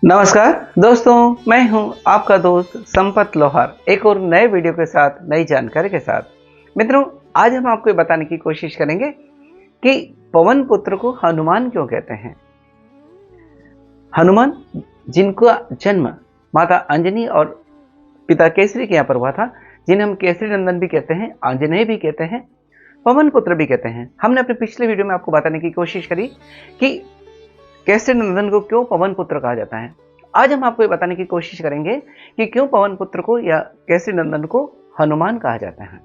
नमस्कार दोस्तों, मैं हूं आपका दोस्त संपत लोहार, एक और नए वीडियो के साथ नई जानकारी के साथ। मित्रों, आज हम आपको ये बताने की कोशिश करेंगे कि पवन पुत्र को हनुमान क्यों कहते हैं। हनुमान, जिनका जन्म माता अंजनी और पिता केसरी के यहाँ पर हुआ था, जिन्हें हम केसरी नंदन भी कहते हैं, आंजनेय भी कहते हैं, पवन पुत्र भी कहते हैं। हमने अपने पिछले वीडियो में आपको बताने की कोशिश करी कि केसरी नंदन को क्यों पवन पुत्र कहा जाता है। आज हम आपको ये बताने की कोशिश करेंगे कि क्यों पवन पुत्र को या केसरी नंदन को हनुमान कहा जाता है।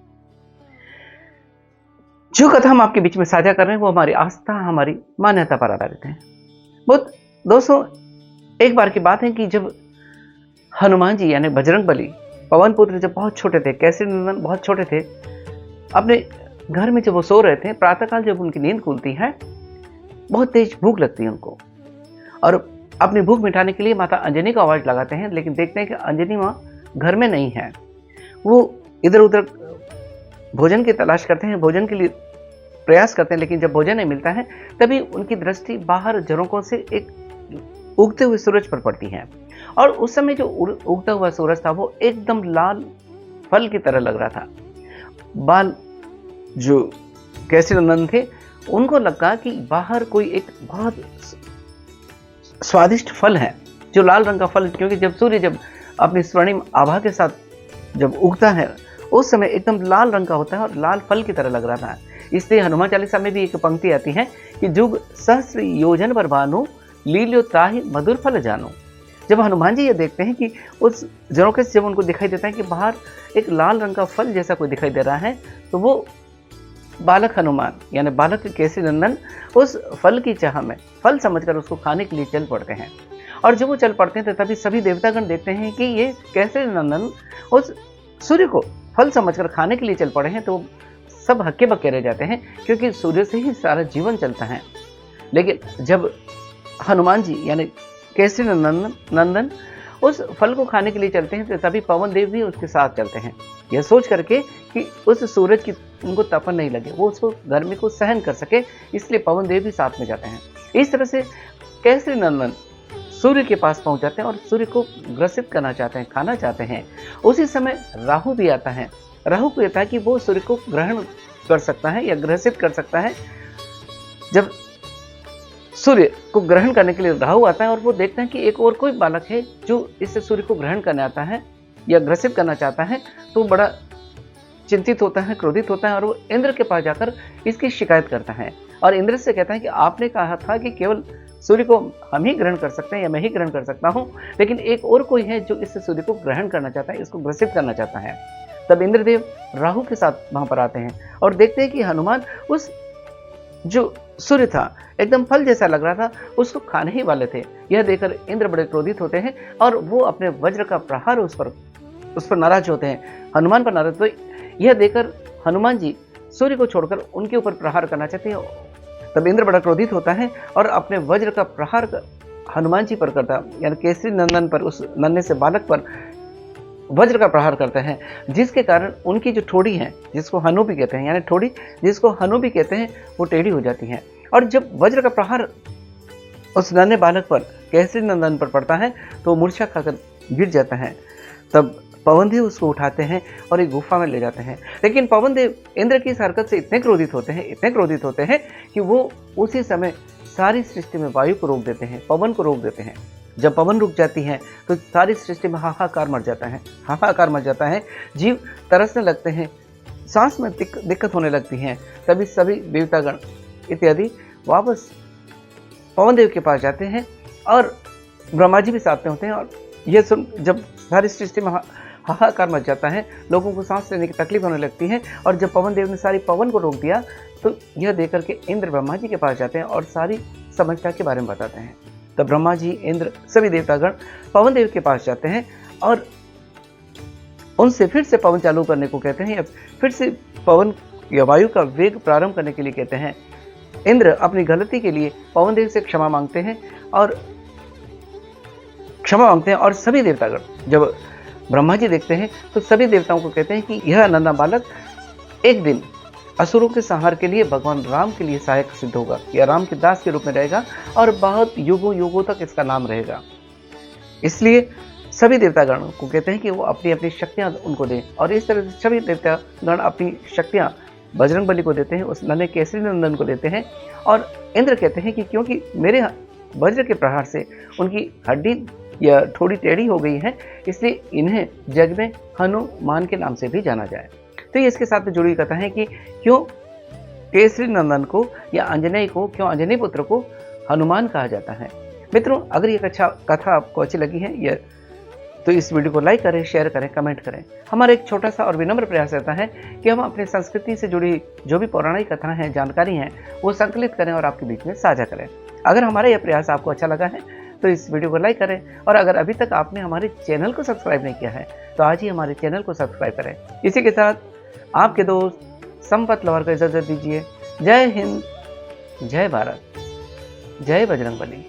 जो कथा हम आपके बीच में साझा कर रहे हैं वो हमारी आस्था, हमारी मान्यता पर आधारित है। बहुत दोस्तों, एक बार की बात है कि जब हनुमान जी यानी बजरंगबली, पवन पुत्र जब बहुत छोटे थे, केसरी नंदन बहुत छोटे थे, अपने घर में जब वो सो रहे थे, प्रातःकाल जब उनकी नींद खुलती है, बहुत तेज भूख लगती है उनको, और अपनी भूख मिटाने के लिए माता अंजनी को आवाज लगाते हैं, लेकिन देखते हैं कि अंजनी माँ घर में नहीं है। वो इधर उधर भोजन की तलाश करते हैं, भोजन के लिए प्रयास करते हैं, लेकिन जब भोजन नहीं मिलता है तभी उनकी दृष्टि बाहर झरोकों से एक उगते हुए सूरज पर पड़ती है। और उस समय जो उगता हुआ सूरज था वो एकदम लाल फल की तरह लग रहा था। बाल जो केसरी नंदन थे उनको लगा कि बाहर कोई एक बहुत स्वादिष्ट फल है, जो लाल रंग का फल, क्योंकि जब सूर्य जब अपनी स्वर्णिम आभा के साथ जब उगता है उस समय एकदम लाल रंग का होता है और लाल फल की तरह लग रहा था। इसलिए हनुमान चालीसा में भी एक पंक्ति आती है कि जुग सहस्र योजन पर भानु, लील्यो ताहि मधुर फल जानो। जब हनुमान जी ये देखते हैं कि उस झरोखे से जब उनको दिखाई देता है कि बाहर एक लाल रंग का फल जैसा कोई दिखाई दे रहा है, तो वो बालक हनुमान यानी बालक केसरी नंदन उस फल की चाह में फल समझकर उसको खाने के लिए चल पड़ते हैं। और जब वो चल पड़ते हैं तो तभी सभी देवतागण देखते हैं कि ये केसरी नंदन उस सूर्य को फल समझकर खाने के लिए चल पड़े हैं, तो सब हक्के बक्के रह जाते हैं, क्योंकि सूर्य से ही सारा जीवन चलता है। लेकिन जब हनुमान जी यानी केसरी नंदन उस फल को खाने के लिए चलते हैं तो तभी पवन देव भी उसके साथ चलते हैं, यह सोच करके कि उस सूरज की उनको तपन नहीं लगे, वो उसको गर्मी को सहन कर सके, इसलिए पवन देव भी साथ में जाते हैं। इस तरह से केसरी नंदन सूर्य के पास पहुंच जाते हैं और सूर्य को ग्रसित करना चाहते हैं, खाना चाहते हैं। उसी समय राहु भी आता है। राहु को कहता है कि वो सूर्य को ग्रहण कर सकता है या ग्रसित कर सकता है। जब सूर्य को ग्रहण करने के लिए राहु आता है और वो देखते हैं कि एक और कोई बालक है जो इससे सूर्य को ग्रहण करने आता है या ग्रसित करना चाहता है, तो बड़ा चिंतित होता है, क्रोधित होता है, और वो इंद्र के पास जाकर इसकी शिकायत करता है और इंद्र से कहता है कि आपने कहा था कि केवल सूर्य को हम ही ग्रहण कर सकते हैं या मैं ही ग्रहण कर सकता हूं, लेकिन एक और कोई है जो इससे सूर्य को ग्रहण करना चाहता है, इसको ग्रसित करना चाहता है। तब इंद्रदेव राहु के साथ वहां पर आते हैं और देखते हैं कि हनुमान उस जो सूर्य था एकदम फल जैसा लग रहा था, उसको खाने ही वाले थे। यह देखकर इंद्र बड़े क्रोधित होते हैं और वो अपने वज्र का प्रहार उस पर नाराज होते हैं, हनुमान पर नाराज। तो यह देखकर हनुमान जी सूर्य को छोड़कर उनके ऊपर प्रहार करना चाहते हैं। तब इंद्र बड़ा क्रोधित होता है और अपने वज्र का प्रहार हनुमान जी पर करता, यानी केसरी नंदन पर, उस नन्हे से बालक पर वज्र का प्रहार करते हैं, जिसके कारण उनकी जो ठोड़ी है, जिसको हनु भी कहते हैं, यानी ठोड़ी जिसको हनु भी कहते हैं, वो टेढ़ी हो जाती है। और जब वज्र का प्रहार उस नन्हे बालक पर, केसरी नंदन पर पड़ता है, तो मूर्छा खाकर गिर जाता है। तब पवन देव उसको उठाते हैं और एक गुफा में ले जाते हैं। लेकिन पवन देव इंद्र की इस हरकत से इतने क्रोधित होते हैं कि वो उसी समय सारी सृष्टि में वायु को रोक देते हैं, पवन को रोक देते हैं। जब पवन रुक जाती है तो सारी सृष्टि में हाहाकार मच जाता है, जीव तरसने लगते हैं, सांस में दिक्कत होने लगती है। तभी सभी देवतागण इत्यादि वापस पवन देव के पास जाते हैं और ब्रह्मा जी भी साथ में होते हैं। और यह सुन जब सारी सृष्टि में हाहाकार मच जाता है, लोगों को सांस लेने की तकलीफ होने लगती है, और जब पवन देव ने सारी पवन को रोक दिया तो यह देख करके इंद्र ब्रह्मा जी के पास जाते हैं और सारी समस्या के बारे में बताते हैं। तब ब्रह्मा जी, इंद्र, सभी देवतागण पवन देव के पास जाते हैं और उनसे फिर से पवन चालू करने को कहते हैं, या फिर से पवन या वायु का वेग प्रारंभ करने के लिए कहते हैं। इंद्र अपनी गलती के लिए पवन देव से क्षमा मांगते हैं और सभी देवतागण जब ब्रह्मा जी देखते हैं तो सभी देवताओं को कहते हैं कि यह नन्हा बालक एक दिन असुरों के संहार के लिए भगवान राम के लिए सहायक सिद्ध होगा, या राम के दास के रूप में रहेगा और बहुत युगों युगों तक इसका नाम रहेगा। इसलिए सभी देवतागण को कहते हैं कि वो अपनी अपनी शक्तियाँ उनको दें, और इस तरह से सभी देवतागण अपनी शक्तियाँ बजरंगबली को देते हैं, उस नन्हे केसरी नंदन को देते हैं। और इंद्र कहते हैं कि क्योंकि मेरे वज्र के प्रहार से उनकी हड्डी या थोड़ी टेढ़ी हो गई है, इसलिए इन्हें जग में हनुमान के नाम से भी जाना जाए। तो ये इसके साथ में जुड़ी कथा है कि क्यों केसरी नंदन को या अंजनेय को, क्यों अंजनी पुत्र को हनुमान कहा जाता है। मित्रों, अगर ये कथा आपको अच्छी लगी है या तो इस वीडियो को लाइक करें, शेयर करें, कमेंट करें। हमारा एक छोटा सा और विनम्र प्रयास रहता है कि हम अपनी संस्कृति से जुड़ी जो भी पौराणिक कथाएं हैं, जानकारी हैं, वो संकलित करें और आपके बीच में साझा करें। अगर हमारा यह प्रयास आपको अच्छा लगा है तो इस वीडियो को लाइक करें, और अगर अभी तक आपने हमारे चैनल को सब्सक्राइब नहीं किया है तो आज ही हमारे चैनल को सब्सक्राइब करें। इसी के साथ आपके दोस्त संपत लवर को इजाजत दीजिए। जय हिंद, जय भारत, जय बजरंगबली।